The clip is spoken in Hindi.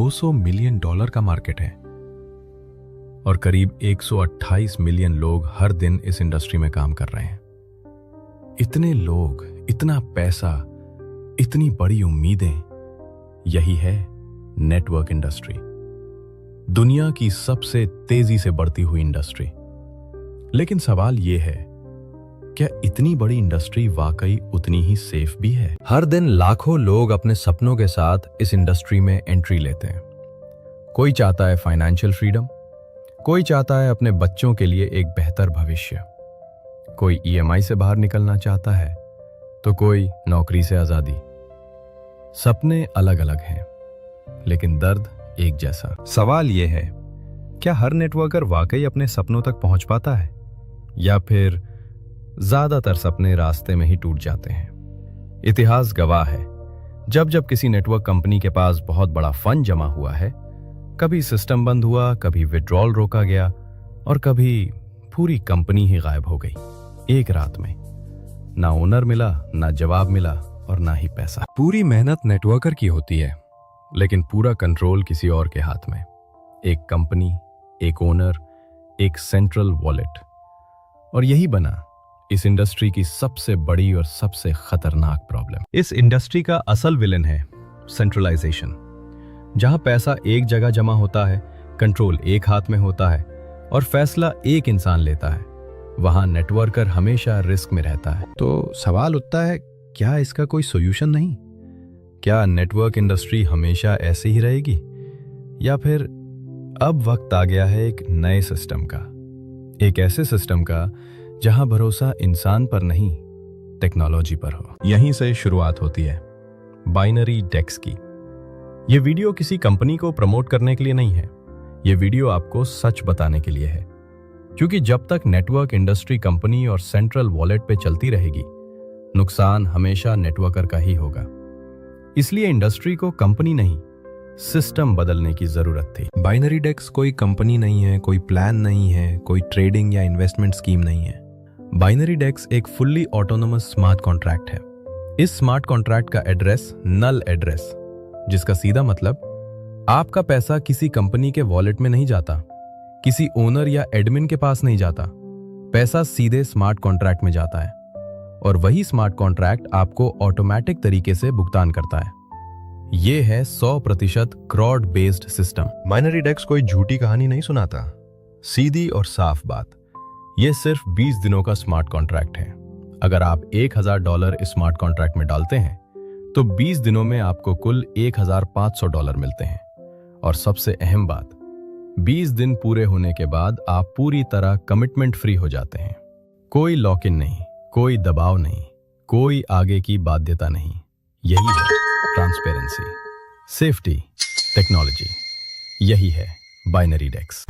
$200 मिलियन का मार्केट है और करीब 128 मिलियन लोग हर दिन इस इंडस्ट्री में काम कर रहे हैं। इतने लोग, इतना पैसा, इतनी बड़ी उम्मीदें, यही है नेटवर्क इंडस्ट्री, दुनिया की सबसे तेजी से बढ़ती हुई इंडस्ट्री। लेकिन सवाल यह है, क्या इतनी बड़ी इंडस्ट्री वाकई उतनी ही सेफ भी है? हर दिन लाखों लोग अपने सपनों के साथ इस इंडस्ट्री में एंट्री लेते हैं। कोई चाहता है फाइनेंशियल फ्रीडम, कोई चाहता है अपने बच्चों के लिए एक बेहतर भविष्य, कोई ईएमआई से बाहर निकलना चाहता है, तो कोई नौकरी से आजादी। सपने अलग अलग हैं, लेकिन दर्द एक जैसा। सवाल यह है, क्या हर नेटवर्कर वाकई अपने सपनों तक पहुंच पाता है, या फिर ज्यादातर सपने रास्ते में ही टूट जाते हैं? इतिहास गवाह है, जब जब किसी नेटवर्क कंपनी के पास बहुत बड़ा फंड जमा हुआ है, कभी सिस्टम बंद हुआ, कभी विड्रॉल रोका गया और कभी पूरी कंपनी ही गायब हो गई एक रात में। ना ओनर मिला, ना जवाब मिला और ना ही पैसा। पूरी मेहनत नेटवर्कर की होती है, लेकिन पूरा कंट्रोल किसी और के हाथ में। एक कंपनी, एक ओनर, एक सेंट्रल वॉलेट। और यही बना इस इंडस्ट्री की सबसे बड़ी और सबसे खतरनाक प्रॉब्लम। इस इंडस्ट्री का असल विलन है सेंट्रलाइजेशन। जहां पैसा एक जगह जमा होता है, कंट्रोल एक हाथ में होता है और फैसला एक इंसान लेता है, वहां नेटवर्कर हमेशा रिस्क में रहता है। तो सवाल उठता है, क्या इसका कोई सॉल्यूशन नहीं? क्या नेटवर्क इंडस्ट्री हमेशा ऐसे ही रहेगी, या फिर अब वक्त आ गया है एक नए सिस्टम का, एक ऐसे सिस्टम का जहां भरोसा इंसान पर नहीं, टेक्नोलॉजी पर हो? यहीं से शुरुआत होती है बाइनरी डेक्स की। यह वीडियो किसी कंपनी को प्रमोट करने के लिए नहीं है, यह वीडियो आपको सच बताने के लिए है। क्योंकि जब तक नेटवर्क इंडस्ट्री कंपनी और सेंट्रल वॉलेट पे चलती रहेगी, नुकसान हमेशा नेटवर्कर का ही होगा। इसलिए इंडस्ट्री को कंपनी नहीं, सिस्टम बदलने की जरूरत थी। बाइनरी डेक्स कोई कंपनी नहीं है, कोई प्लान नहीं है, कोई ट्रेडिंग या इन्वेस्टमेंट स्कीम नहीं है। बाइनरी डेक्स एक फुल्ली ऑटोनोमस स्मार्ट कॉन्ट्रैक्ट है। इस स्मार्ट कॉन्ट्रैक्ट का एड्रेस नल एड्रेस, जिसका सीधा मतलब आपका पैसा किसी कंपनी के वॉलेट में नहीं जाता, किसी ओनर या एडमिन के पास नहीं जाता, पैसा सीधे स्मार्ट कॉन्ट्रैक्ट में जाता है और वही स्मार्ट कॉन्ट्रैक्ट आपको ऑटोमेटिक तरीके से भुगतान करता है। यह है 100% क्राउड बेस्ड सिस्टम। बाइनरी डेक्स कोई झूठी कहानी नहीं सुनाता, सीधी और साफ बात। यह सिर्फ 20 दिनों का स्मार्ट कॉन्ट्रैक्ट है। अगर आप $1000 इस स्मार्ट कॉन्ट्रैक्ट में डालते हैं, तो 20 दिनों में आपको कुल $1500 मिलते हैं। और सबसे अहम बात, 20 दिन पूरे होने के बाद आप पूरी तरह कमिटमेंट फ्री हो जाते हैं। कोई लॉक इन नहीं, कोई दबाव नहीं, कोई आगे की बाध्यता नहीं। यही है ट्रांसपेरेंसी, सेफ्टी, टेक्नोलॉजी। यही है बाइनरी डेक्स।